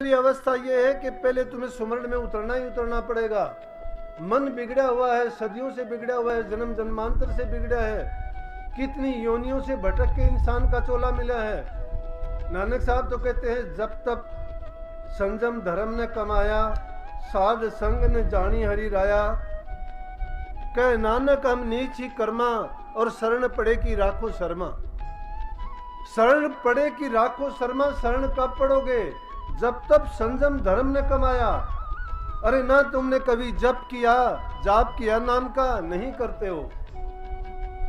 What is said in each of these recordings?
अवस्था यह है कि पहले तुम्हें सुमरण में उतरना ही उतरना पड़ेगा। मन बिगड़ा हुआ है, सदियों से बिगड़ा हुआ है, जन्म जन्मांतर से बिगड़ा है, कितनी योनियों से भटक के इंसान का चोला मिला है। नानक साहब तो कहते हैं, जब तक संजम धर्म ने कमाया, साध संग ने जानी हरि राया। कह नानक हम नीच ही कर्मा, और शरण पड़े की राखो शर्मा। शरण पड़े की राखो शर्मा, शरण कब पड़ोगे? जब तक संजम धर्म ने कमाया। अरे ना तुमने कभी जप किया, जाप किया नाम का, नहीं करते हो।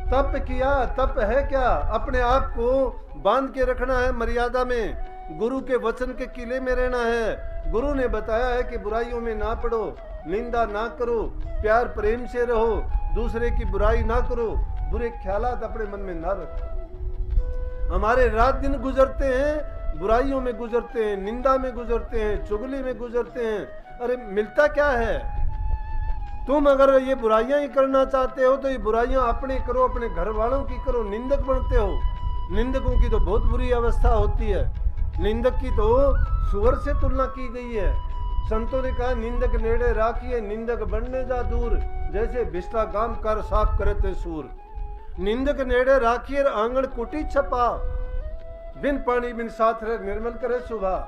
तप किया, तप है क्या? अपने आप को बांध के रखना है मर्यादा में, गुरु के वचन के किले में रहना है। गुरु ने बताया है कि बुराइयों में ना पड़ो, निंदा ना करो, प्यार प्रेम से रहो, दूसरे की बुराई ना करो, बुरे ख्यालात अपने मन में ना रखो। हमारे रात दिन गुजरते हैं, बुराइयों में गुजरते हैं, निंदा में गुजरते हैं, चुगली में गुजरते हैं। अरे मिलता क्या है? तुम अगर ये बुराइयां ही करना चाहते हो तो ये बुराइयां अपने करो, अपने घर वालों की करो। निंदक बनते हो। निंदकों की तो बहुत बुरी अवस्था होती है। निंदक की तो सुअर से तुलना की गई है। संतों ने कहा, निंदक नेड़े राखिए, निंदक बनने जा दूर, जैसे भिष्टा गाम कर साफ करते सूर। निंदक नेड़े राखिए, आंगन कुटी छपा, बिन पानी बिन साथ निर्मल करे सुबह।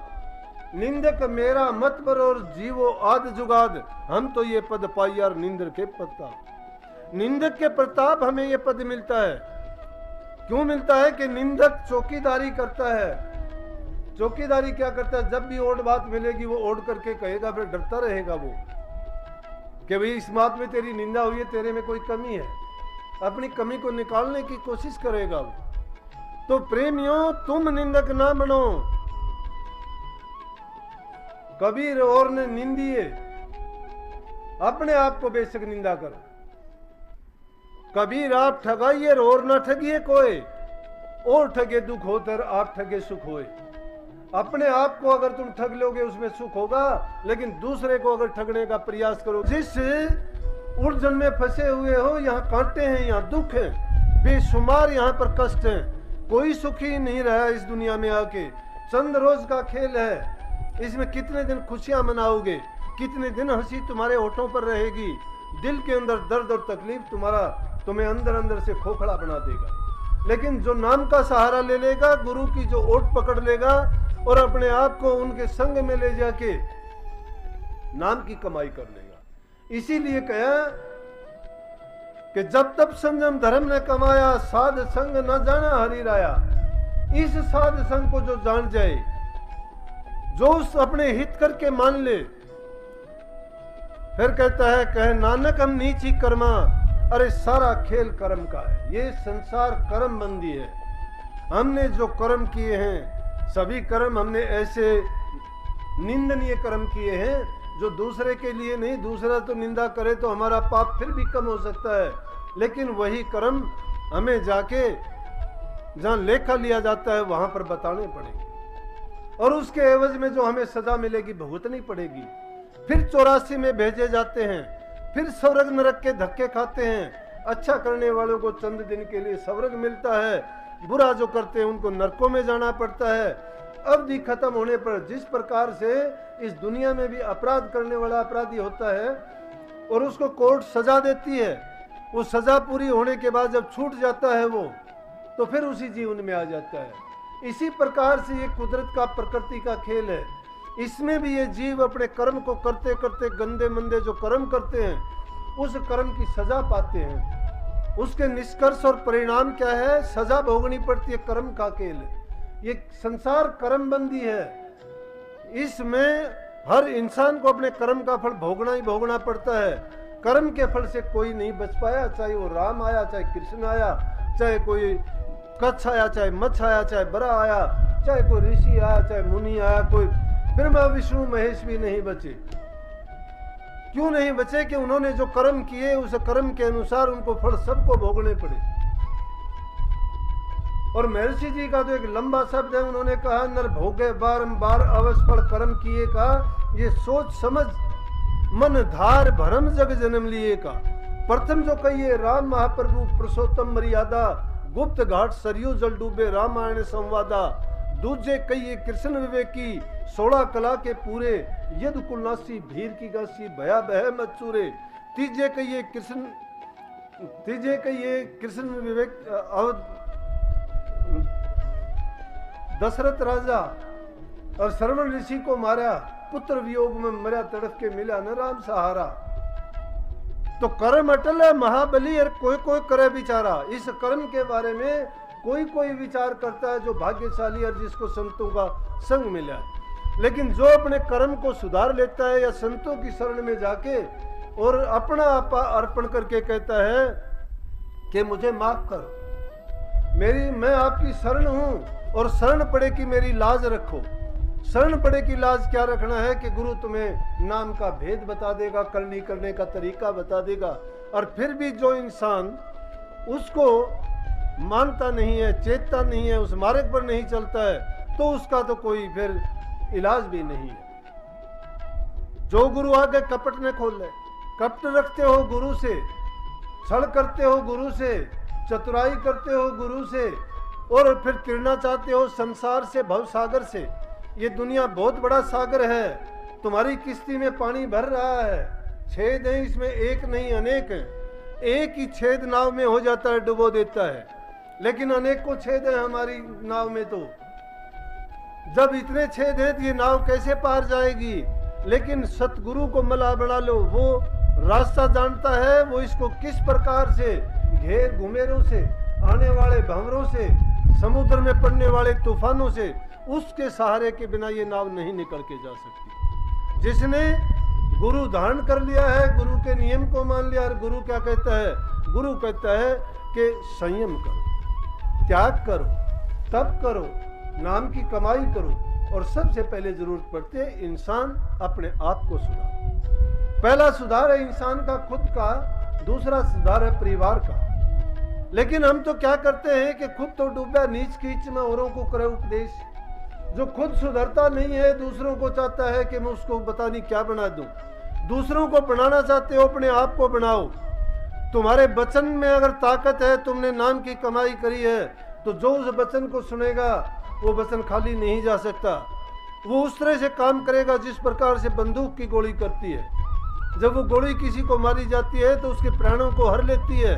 निंदक मेरा मत बरो और जीवो आद जुगाद, हम तो ये पद पाई यार निंदक के प्रताप। निंदक के प्रताप हमें ये पद मिलता है। क्यों मिलता है? कि निंदक चौकीदारी करता है। चौकीदारी क्या करता है? जब भी ओढ़ बात मिलेगी वो ओढ़ करके कहेगा, फिर डरता रहेगा वो कि भाई इस बात में तेरी निंदा हुई है, तेरे में कोई कमी है। अपनी कमी को निकालने की कोशिश करेगा वो। तो प्रेमियों, तुम निंदक ना बनो। कबीर और ने निंदिए, अपने आप को बेशक निंदा करो। कबीर आप ठगाइए और ना ठगिए कोई, और ठगे दुख होतर आप ठगे सुख होए। अपने आप को अगर तुम ठग लोगे उसमें सुख होगा, लेकिन दूसरे को अगर ठगने का प्रयास करो, जिस उलझन में फंसे हुए हो, यहाँ कांटे हैं, यहाँ दुख है, बेशुमार यहाँ पर कष्ट है, कोई सुखी नहीं रहा इस दुनिया में आके। चंद रोज का खेल है, इसमें कितने दिन खुशियां मनाओगे, कितने दिन हंसी तुम्हारे होठों पर रहेगी। दिल के अंदर दर्द और तकलीफ तुम्हें अंदर अंदर से खोखला बना देगा। लेकिन जो नाम का सहारा ले लेगा, गुरु की जो ओट पकड़ लेगा और अपने आप को उनके संग में ले जाके नाम की कमाई कर लेगा। इसीलिए कहा कि जब तक संजम धर्म ने कमाया, साध संग न जाना हरि राया। इस साध संग को जो जान जाए, जो उस अपने हित करके मान ले, फिर कहता है, कहे नानक हम नीच ही कर्मा। अरे सारा खेल कर्म का है, ये संसार कर्म बंदी है। हमने जो कर्म किए हैं, सभी कर्म हमने ऐसे निंदनीय कर्म किए हैं जो दूसरे के लिए नहीं। दूसरा तो निंदा करे तो हमारा पाप फिर भी कम हो सकता है, लेकिन वही कर्म हमें जाके जहां लेखा लिया जाता है वहां पर बताने पड़ेंगे, और उसके एवज में जो हमें सजा मिलेगी भुगतनी पड़ेगी। फिर 84 में भेजे जाते हैं, फिर स्वर्ग नरक के धक्के खाते हैं। अच्छा करने वालों को चंद दिन के लिए स्वर्ग मिलता है, बुरा जो करते हैं उनको नरकों में जाना पड़ता है। अवधि खत्म होने पर जिस प्रकार से इस दुनिया में भी अपराध करने वाला अपराधी होता है और उसको कोर्ट सजा देती है, वो सजा पूरी होने के बाद जब छूट जाता है वो, तो फिर उसी जीवन में आ जाता है। इसी प्रकार से ये कुदरत का, प्रकृति का खेल है। इसमें भी ये जीव अपने कर्म को करते करते, गंदे मंदे जो कर्म करते हैं, उस कर्म की सजा पाते हैं। उसके निष्कर्ष और परिणाम क्या है? सजा भोगनी पड़ती है। कर्म का खेल है ये। संसार कर्म बंदी है। इसमें हर इंसान को अपने कर्म का फल भोगना ही भोगना पड़ता है। कर्म के फल से कोई नहीं बच पाया, चाहे वो राम आया, चाहे कृष्ण आया, चाहे कोई कच्छ आया, चाहे मच्छ आया, चाहे बरा आया, चाहे कोई ऋषि आया, चाहे मुनि आया, कोई ब्रह्मा विष्णु महेश भी नहीं बचे। क्यों नहीं बचे? कि उन्होंने जो कर्म किए उस कर्म के अनुसार उनको फल सबको भोगने पड़े। और महर्षि जी का तो एक लंबा शब्द है, उन्होंने कहा, नर भोगे बारंबार अवश्य फल कर्म किए का, ये सोच समझ मन धार भरम जग जन्म लिए का। प्रथम जो कहिए, राम महाप्रभु पुरुषोत्तम मर्यादा, गुप्त घाट सरयू जल डूबे रामायण संवादा। दूजे कहिए कृष्ण विवेकी 16 कला के पूरे यदु कुलनासी भीर की गासी भया बह मत चूरे। तीजे कहिए कृष्ण विवेक दशरथ राजा और श्रवण ऋषि को मारा, पुत्र वियोग में मरा, तड़फ के मिला न राम सहारा। तो कर्म अटल है महाबली और कोई कोई करे विचारा। इस कर्म के बारे में कोई कोई विचार करता है जो भाग्यशाली और जिसको संतों का संग मिला है। लेकिन जो अपने कर्म को सुधार लेता है या संतों की शरण में जाके और अपना आपा अर्पण करके कहता है कि मुझे माफ करो, मैं आपकी शरण हूं और शरण पड़े कि मेरी लाज रखो। शरण पड़े की लाज क्या रखना है कि गुरु तुम्हें नाम का भेद बता देगा, करनी करने का तरीका बता देगा। और फिर भी जो इंसान उसको मानता नहीं है, चेतता नहीं है, उस मार्ग पर नहीं चलता है, तो उसका तो कोई फिर इलाज भी नहीं है। जो गुरु आगे कपट न खोले, कपट रखते हो गुरु से, छल करते हो गुरु से, चतुराई करते हो गुरु से, और फिर तिरना चाहते हो संसार से, भव सागर से। ये दुनिया बहुत बड़ा सागर है, तुम्हारी किश्ती में पानी भर रहा है, छेद है इसमें, एक नहीं अनेक है। एक ही छेद नाव में हो जाता है, डुबो देता है, लेकिन अनेकों छेद है हमारी नाव में। तो जब इतने छेद हैं तो ये नाव कैसे पार जाएगी। लेकिन सतगुरु को मला बना लो, वो रास्ता जानता है, वो इसको किस प्रकार से घेर घुमेरों से, आने वाले भंवरों से, समुद्र में पड़ने वाले तूफानों से, उसके सहारे के बिना ये नाव नहीं निकल के जा सकती। जिसने गुरु धारण कर लिया है, गुरु के नियम को मान लिया, और गुरु क्या कहता है? गुरु कहता है कि संयम करो, त्याग करो, तप करो, नाम की कमाई करो, और सबसे पहले जरूरत पड़ती है इंसान अपने आप को सुधार। पहला सुधार है इंसान का खुद का, दूसरा सुधार है परिवार का। लेकिन हम तो क्या करते हैं कि खुद तो डूबा नीच कीच में, औरों को करे उपदेश। जो खुद सुधरता नहीं है, दूसरों को चाहता है कि मैं उसको पता नहीं क्या बना दूं। दूसरों को बनाना चाहते हो, अपने आप को बनाओ। तुम्हारे वचन में अगर ताकत है, तुमने नाम की कमाई करी है, तो जो उस वचन को सुनेगा वो वचन खाली नहीं जा सकता। वो उस तरह से काम करेगा जिस प्रकार से बंदूक की गोली करती है। जब वो गोली किसी को मारी जाती है तो उसके प्राणों को हर लेती है।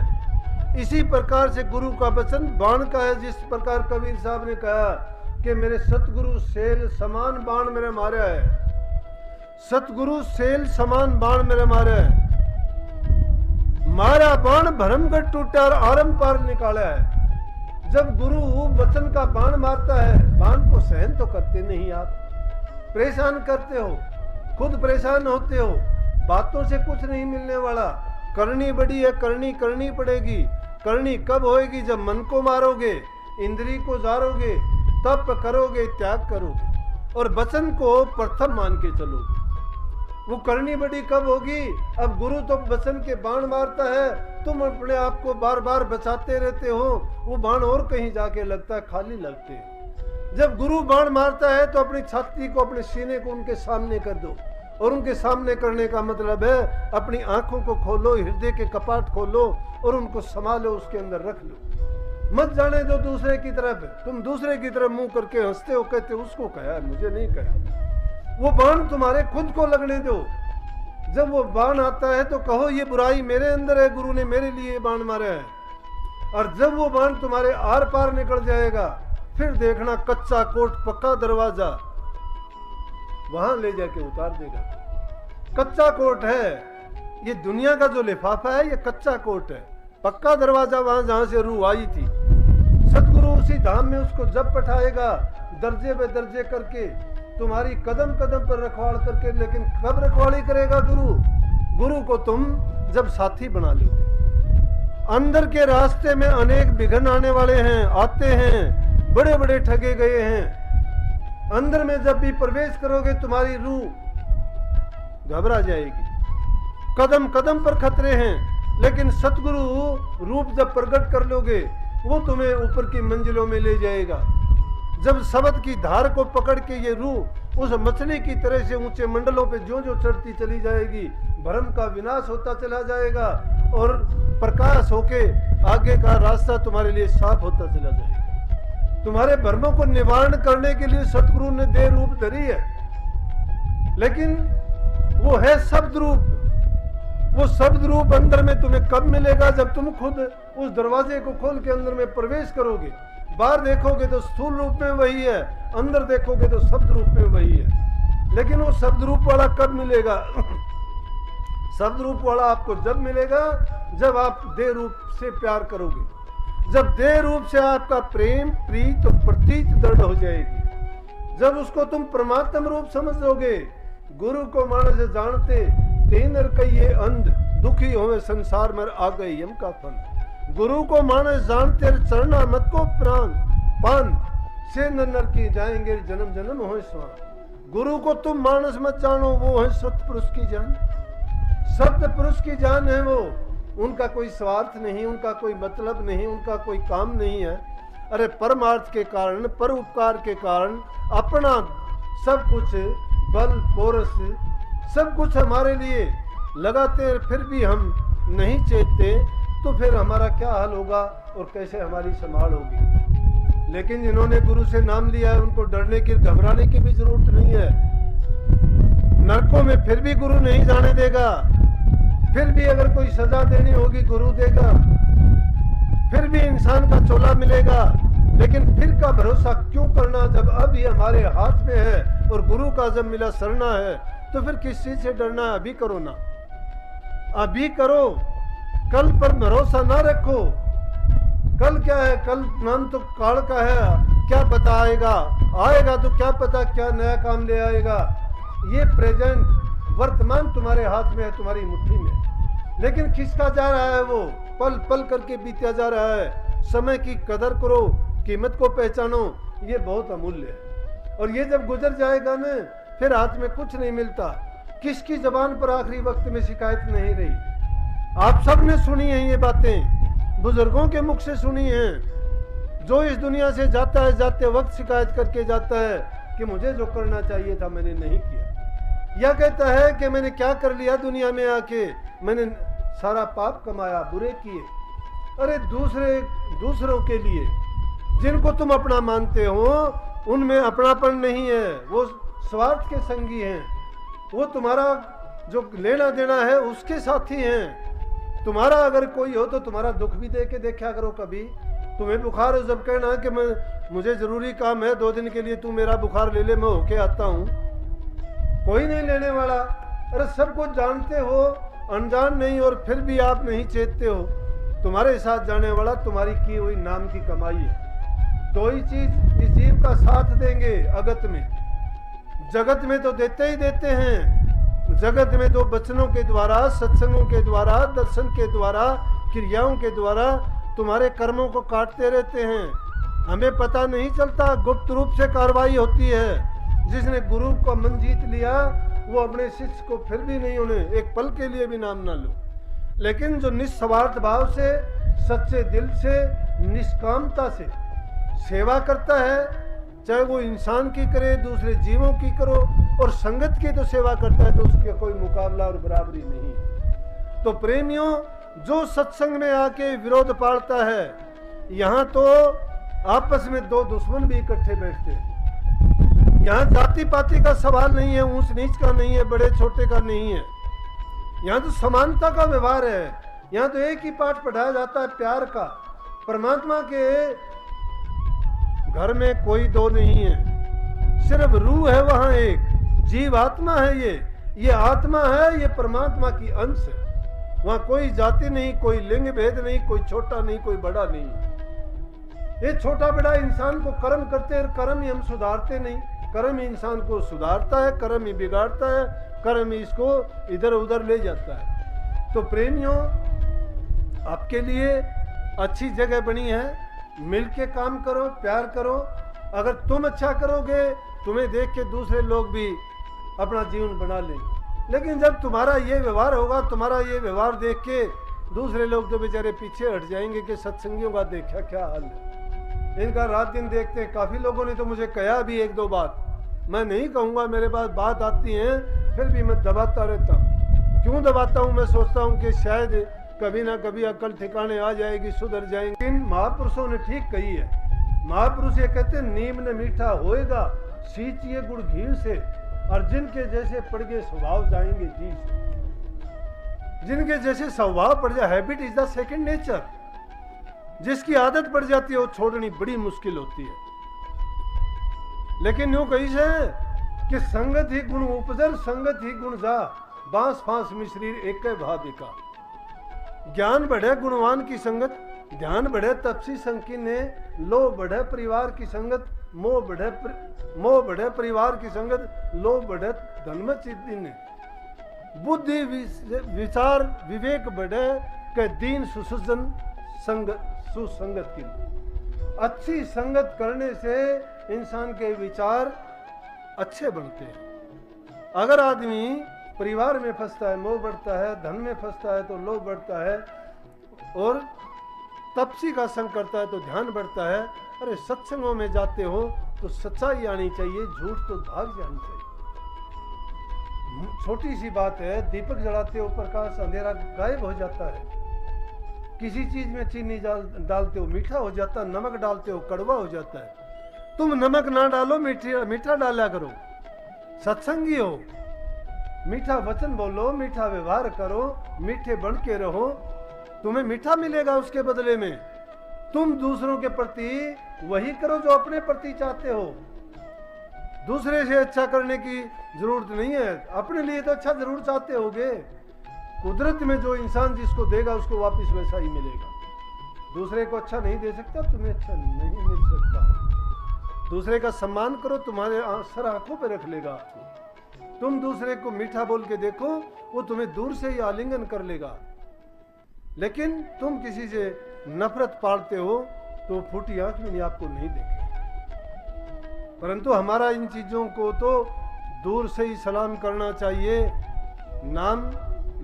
इसी प्रकार से गुरु का वचन बाण का है। जिस प्रकार कबीर साहब ने कहा कि मेरे सतगुरु सेल समान बाण मेरे मारा है, सतगुरु सेल समान बाण मेरे मारा है। मारा बाण भरमगढ़ टूटा और आरम पार निकाला है। जब गुरु वचन का बाण मारता है, बाण को सहन तो करते नहीं, आप परेशान करते हो, खुद परेशान होते हो। बातों से कुछ नहीं मिलने वाला। करनी बड़ी है, करनी पड़ेगी। करनी कब होएगी? जब मन को मारोगे, इंद्री को जारोगे, तप करोगे, त्याग करोगे और वचन को प्रथम मान के चलोगे। वो करनी बड़ी कब होगी? अब गुरु तो वचन के बाण मारता है, तुम अपने आप को बार बार बचाते रहते हो, वो बाण और कहीं जाके लगता है, खाली लगते हैं। जब गुरु बाण मारता है तो अपनी छाती को, अपने सीने को उनके सामने कर दो। और उनके सामने करने का मतलब है अपनी आंखों को खोलो, हृदय के कपाट खोलो और उनको संभालो, उसके अंदर रख लो। मत जाने दो दूसरे की तरफ। तुम दूसरे की तरफ मुंह करके हंसते हो, कहते हो उसको कहा, मुझे नहीं कहा। वो बाण तुम्हारे खुद को लगने दो। जब वो बाण आता है तो कहो ये बुराई मेरे अंदर है, गुरु ने मेरे लिए बाण मारा है। और जब वो बाण तुम्हारे आर पार निकल जाएगा, फिर देखना कच्चा कोट पक्का दरवाजा वहां ले जाके उतार देगा। कच्चा कोट है ये, दुनिया का जो लिफाफा है ये कच्चा कोट है। पक्का दरवाजा वहां जहां से रूह आई थी। सतगुरु उसी धाम में उसको जब पठाएगा, दर्जे पे दर्जे करके, तुम्हारी कदम कदम पर रखवाड़ करके। लेकिन कब रखवाड़ी करेगा गुरु? गुरु को तुम जब साथी बना लोगे। अंदर के रास्ते में अनेक विघ्न आने वाले हैं, आते हैं, बड़े बड़े ठगे गए हैं। अंदर में जब भी प्रवेश करोगे तुम्हारी रूह घबरा जाएगी। कदम कदम पर खतरे हैं, लेकिन सतगुरु रूप जब प्रकट कर लोगे, वो तुम्हें ऊपर की मंजिलों में ले जाएगा। जब शब्द की धार को पकड़ के ये रूह उस मछली की तरह से ऊंचे मंडलों पे जो जो चढ़ती चली जाएगी, भ्रम का विनाश होता चला जाएगा और प्रकाश होके आगे का रास्ता तुम्हारे लिए साफ होता चला जाएगा। तुम्हारे भ्रमों को निवारण करने के लिए सतगुरु ने देह रूप धरी है, लेकिन वो है शब्द रूप। वो शब्द रूप अंदर में तुम्हें कब मिलेगा? जब तुम खुद उस दरवाजे को खोल के अंदर में प्रवेश करोगे। बाहर देखोगे तो स्थूल रूप में वही है, अंदर देखोगे तो शब्द रूप में वही है। लेकिन वो शब्द रूप वाला कब मिलेगा? शब्द रूप वाला आपको जब मिलेगा जब आप देह रूप से प्यार करोगे, जब देह रूप से आपका प्रेम प्रीत और प्रतीत दृढ़ हो जाएगी, जब उसको तुम परमात्म रूप समझोगे। गुरु को मानस जानते तीन कहिए अंध, दुखी होवे संसार में आ गए यम का फन। गुरु को मानस जानते चरना मत को प्राण पान, से नर की जाएंगे जन्म जन्म हो स्वान। गुरु को तुम मानस मत जानो, वो है सत्य पुरुष की जान। सत्य पुरुष की जान है वो, उनका कोई स्वार्थ नहीं, उनका कोई मतलब नहीं, उनका कोई काम नहीं है। अरे परमार्थ के कारण, पर उपकार के कारण अपना सब कुछ बल पोरस सब कुछ हमारे लिए लगाते हैं, फिर भी हम नहीं चेतते, तो फिर हमारा क्या हाल होगा और कैसे हमारी संभाल होगी। लेकिन जिन्होंने गुरु से नाम लिया है उनको डरने की घबराने की भी जरूरत नहीं है। नरकों में फिर भी गुरु नहीं जाने देगा, फिर भी अगर कोई सजा देनी होगी गुरु देगा, फिर भी इंसान का चोला मिलेगा। लेकिन फिर का भरोसा क्यों करना जब अब ये हमारे हाथ में है और गुरु का जब मिला सरना है, तो फिर किस चीज से डरना है? अभी करो ना, अभी करो, कल पर भरोसा ना रखो। कल क्या है? कल नाम तो काल का है, क्या पता आएगा, आएगा तो क्या पता क्या नया काम ले आएगा। ये प्रेजेंट वर्तमान तुम्हारे हाथ में है, तुम्हारी मुट्ठी में, लेकिन खिसका जा रहा है, वो पल पल करके बीता जा रहा है। समय की कदर करो, कीमत को पहचानो, ये बहुत अमूल्य है। और ये जब गुजर जाएगा ना, फिर हाथ में कुछ नहीं मिलता। किसकी जबान पर आखिरी वक्त में शिकायत नहीं रही? आप सब ने सुनी है ये बातें, बुजुर्गों के मुख से सुनी है। जो इस दुनिया से जाता है, जाते वक्त शिकायत करके जाता है कि मुझे जो करना चाहिए था मैंने नहीं किया, या कहता है कि मैंने क्या कर लिया दुनिया में आके, मैंने सारा पाप कमाया, बुरे किए। अरे दूसरों के लिए जिनको तुम अपना मानते हो उनमें अपनापन नहीं है, वो स्वार्थ के संगी हैं, वो तुम्हारा जो लेना देना है उसके साथी हैं। तुम्हारा अगर कोई हो तो तुम्हारा दुख भी दे के देखा करो। कभी तुम्हें बुखार हो, जब कहना कि मुझे जरूरी काम है 2 दिन के लिए तू मेरा बुखार ले ले, मैं होके आता हूँ, कोई नहीं लेने वाला। अरे सब कुछ जानते हो, अनजान नहीं, और फिर भी आप नहीं चेतते हो। तुम्हारे साथ जाने वाला तुम्हारी की हुई नाम की कमाई है। 2 ही चीज इस जीव का साथ देंगे अगत में। जगत में तो देते ही देते हैं, जगत में तो वचनों के द्वारा, सत्संगों के द्वारा, दर्शन के द्वारा, क्रियाओं के द्वारा तुम्हारे कर्मों को काटते रहते हैं। हमें पता नहीं चलता, गुप्त रूप से कार्रवाई होती है। जिसने गुरु का मन जीत लिया वो अपने शिष्य को फिर भी नहीं, उन्हें एक पल के लिए भी नाम ना लो। लेकिन जो निस्वार्थ भाव से, सच्चे दिल से, निष्कामता से सेवा करता है, चाहे वो इंसान की करे, दूसरे जीवों की करो, और संगत की तो सेवा करता है, तो उसका कोई मुकाबला और बराबरी नहीं है। तो प्रेमियों, जो सत्संग में आके विरोध पालता है, यहाँ तो आपस में 2 दुश्मन भी इकट्ठे बैठते हैं। यहाँ जाति पाति का सवाल नहीं है, ऊंच नीच का नहीं है, बड़े छोटे का नहीं है। यहाँ तो समानता का व्यवहार है। यहाँ तो एक ही पाठ पढ़ाया जाता है, प्यार का। परमात्मा के घर में कोई 2 नहीं है, सिर्फ रूह है वहां एक, जीव आत्मा है। ये आत्मा है, ये परमात्मा की अंश है। वहां कोई जाति नहीं, कोई लिंग भेद नहीं, कोई छोटा नहीं, कोई बड़ा नहीं। ये छोटा बड़ा इंसान को कर्म करते हैं, कर्म ही हम सुधारते नहीं। कर्म ही इंसान को सुधारता है, कर्म ही बिगाड़ता है, कर्म ही इसको इधर उधर ले जाता है। तो प्रेमियों, आपके लिए अच्छी जगह बनी है, मिलके काम करो, प्यार करो। अगर तुम अच्छा करोगे, तुम्हें देख के दूसरे लोग भी अपना जीवन बना लेंगे। लेकिन जब तुम्हारा ये व्यवहार होगा, तुम्हारा ये व्यवहार देख के दूसरे लोग तो बेचारे पीछे हट जाएंगे कि सत्संगियों का देखा क्या हाल है, इनका रात दिन देखते हैं। काफी लोगों ने तो मुझे कहा भी 1-2 बात, मैं नहीं कहूँगा, मेरे पास बात आती है, फिर भी मैं दबाता रहता हूँ। क्यों दबाता हूँ? मैं सोचता हूँ कि शायद कभी ना कभी अकल ठिकाने आ जाएगी, सुधर जाएंगे। इन महापुरुषों ने ठीक कही है। महापुरुष ये कहते नीम न मीठा होएगा, सींचिए गुड़ घी से, और जिनके जैसे पड़ गए स्वभाव जाएंगे जी से। जिनके जैसे स्वभाव पड़ जाए, habit is the second nature, जिसकी आदत पड़ जाती है वो छोड़नी बड़ी मुश्किल होती है। लेकिन यूं कही से कि संगत ही गुण उपजर, संगत ही गुण जा, बांस फांस मिश्री एक भाविका। ज्ञान बढ़े गुणवान की संगत, ध्यान बढ़े तपसी संकी ने, लोभ बढ़े परिवार की संगत, मोह बढ़े परिवार की संगत, लोभ बढ़े धन में चित्ती ने, बुद्धि विचार विवेक बढ़े के दीन सुसज्जन सुसंगत की। अच्छी संगत करने से इंसान के विचार अच्छे बनते हैं। अगर आदमी परिवार में फंसता है, मोह बढ़ता है, धन में फंसता है तो लोभ बढ़ता है, और तपसी का संग करता है तो ध्यान बढ़ता है। अरे सत्संगों में जाते हो तो सच्चाई आनी चाहिए, झूठ तो भाग जानी चाहिए। छोटी सी बात है, दीपक जलाते हो प्रकाश, अंधेरा गायब हो जाता है। किसी चीज में चीनी डालते हो मीठा हो जाता है, नमक डालते हो कड़वा हो जाता है। तुम नमक ना डालो, मीठा डाला करो, सत्संगी हो, मीठा वचन बोलो, मीठा व्यवहार करो, मीठे बन के रहो, तुम्हें मीठा मिलेगा उसके बदले में। तुम दूसरों के प्रति वही करो जो अपने प्रति चाहते हो। दूसरे से अच्छा करने की जरूरत नहीं है, अपने लिए तो अच्छा जरूर चाहते होगे। कुदरत में जो इंसान जिसको देगा उसको वापस वैसा ही मिलेगा। दूसरे को अच्छा नहीं दे सकता, तुम्हें अच्छा नहीं मिल सकता। दूसरे का सम्मान करो, तुम्हारे सर आंखों पे रख लेगा आपको। तुम दूसरे को मीठा बोल के देखो, वो तुम्हें दूर से ही आलिंगन कर लेगा। लेकिन तुम किसी से नफरत पालते हो तो फूटी आंख भी आपको नहीं देखेगी। परंतु हमारा इन चीजों को तो दूर से ही सलाम करना चाहिए। नाम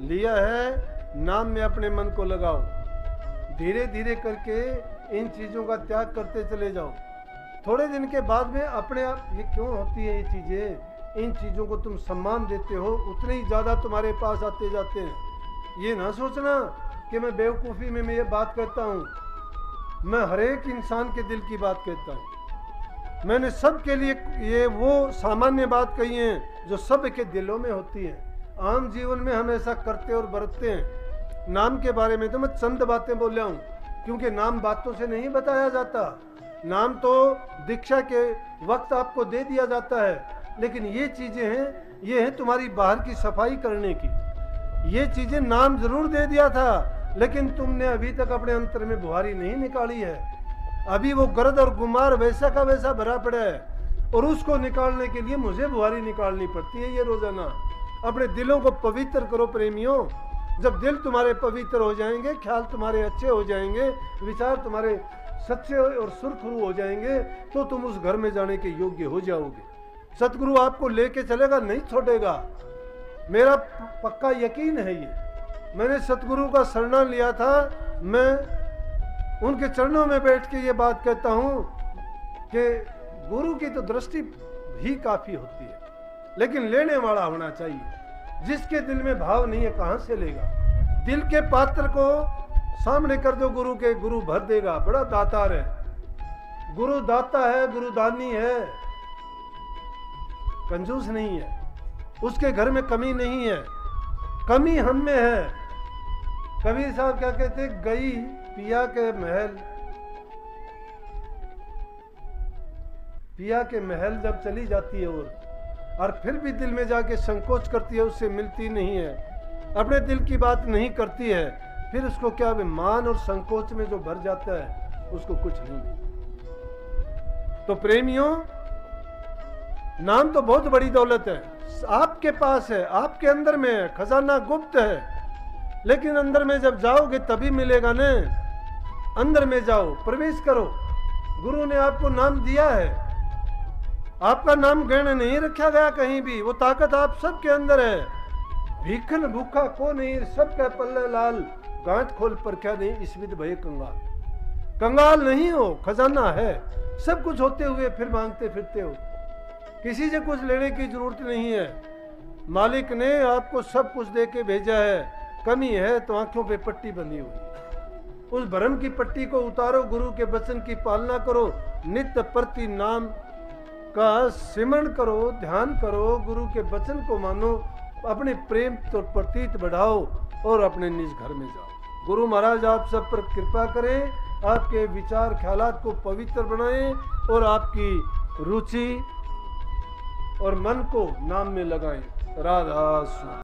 लिया है, नाम में अपने मन को लगाओ, धीरे धीरे करके इन चीजों का त्याग करते चले जाओ। थोड़े दिन के बाद में अपने आप ये क्यों होती है ये चीजें, इन चीजों को तुम सम्मान देते हो, उतने ही ज्यादा तुम्हारे पास आते जाते हैं। ये ना सोचना कि मैं बेवकूफ़ी में मैं ये बात कहता हूँ, मैं हर एक इंसान के दिल की बात कहता हूँ। मैंने सबके लिए ये वो सामान्य बात कही है जो सब के दिलों में होती है। आम जीवन में हम ऐसा करते और बरतते हैं। नाम के बारे में तो मैं चंद बातें बोल रहा हूँ, क्योंकि नाम बातों से नहीं बताया जाता। नाम तो दीक्षा के वक्त आपको दे दिया जाता है, लेकिन ये चीज़ें हैं, ये है तुम्हारी बाहर की सफाई करने की। ये चीज़ें नाम जरूर दे दिया था, लेकिन तुमने अभी तक अपने अंतर में बुहारी नहीं निकाली है। अभी वो गर्द और गुमार वैसा का वैसा भरा पड़ा है, और उसको निकालने के लिए मुझे बुहारी निकालनी पड़ती है ये रोजाना। अपने दिलों को पवित्र करो प्रेमियों। जब दिल तुम्हारे पवित्र हो जाएंगे, ख्याल तुम्हारे अच्छे हो जाएंगे, विचार तुम्हारे सच्चे और सुरखरू हो जाएंगे, तो तुम उस घर में जाने के योग्य हो जाओगे। सतगुरु आपको लेके चलेगा, नहीं छोड़ेगा। मेरा पक्का यकीन है ये। मैंने सतगुरु का शरण लिया था। मैं उनके चरणों में बैठ के ये बात कहता हूँ कि गुरु की तो दृष्टि भी काफी होती है, लेकिन लेने वाला होना चाहिए। जिसके दिल में भाव नहीं है कहाँ से लेगा। दिल के पात्र को सामने कर दो गुरु के, गुरु भर देगा। बड़ा दातार है गुरु, दाता है, गुरु दानी है, कंजूस नहीं है। उसके घर में कमी नहीं है, कमी हम में है। कबीर साहब क्या कहते, गई पिया के महल, पिया के महल जब चली जाती है और फिर भी दिल में जाके संकोच करती है, उससे मिलती नहीं है, अपने दिल की बात नहीं करती है, फिर उसको क्या मान और संकोच में जो भर जाता है उसको कुछ नहीं मिलता। तो प्रेमियों, नाम तो बहुत बड़ी दौलत है, आपके पास है, आपके अंदर में है, खजाना गुप्त है, लेकिन अंदर में जब जाओगे तभी मिलेगा न। अंदर में जाओ, प्रवेश करो। गुरु ने आपको नाम दिया है, आपका नाम गहन नहीं रखा गया कहीं भी। वो ताकत आप सबके अंदर है। भीखन भूखा को नहीं, सबका पल्ले लाल, गांठ खोल पर क्या नहीं, इसविद भय कंगाल। कंगाल नहीं हो, खजाना है। सब कुछ होते हुए फिर मांगते फिरते हो। किसी से कुछ लेने की जरूरत नहीं है। मालिक ने आपको सब कुछ दे के भेजा है। कमी है तो आंखों पे पट्टी बंधी हुई है, उस भ्रम की पट्टी को उतारो, गुरु के वचन की पालना करो, नित्य प्रति नाम का सिमरण करो, ध्यान करो, गुरु के वचन को मानो, अपने प्रेम तो प्रतीत बढ़ाओ और अपने निज घर में जाओ। गुरु महाराज आप सब पर कृपा करें, आपके विचार ख्यालात को पवित्र बनाएं और आपकी रुचि और मन को नाम में लगाएं। राधा स्वामी।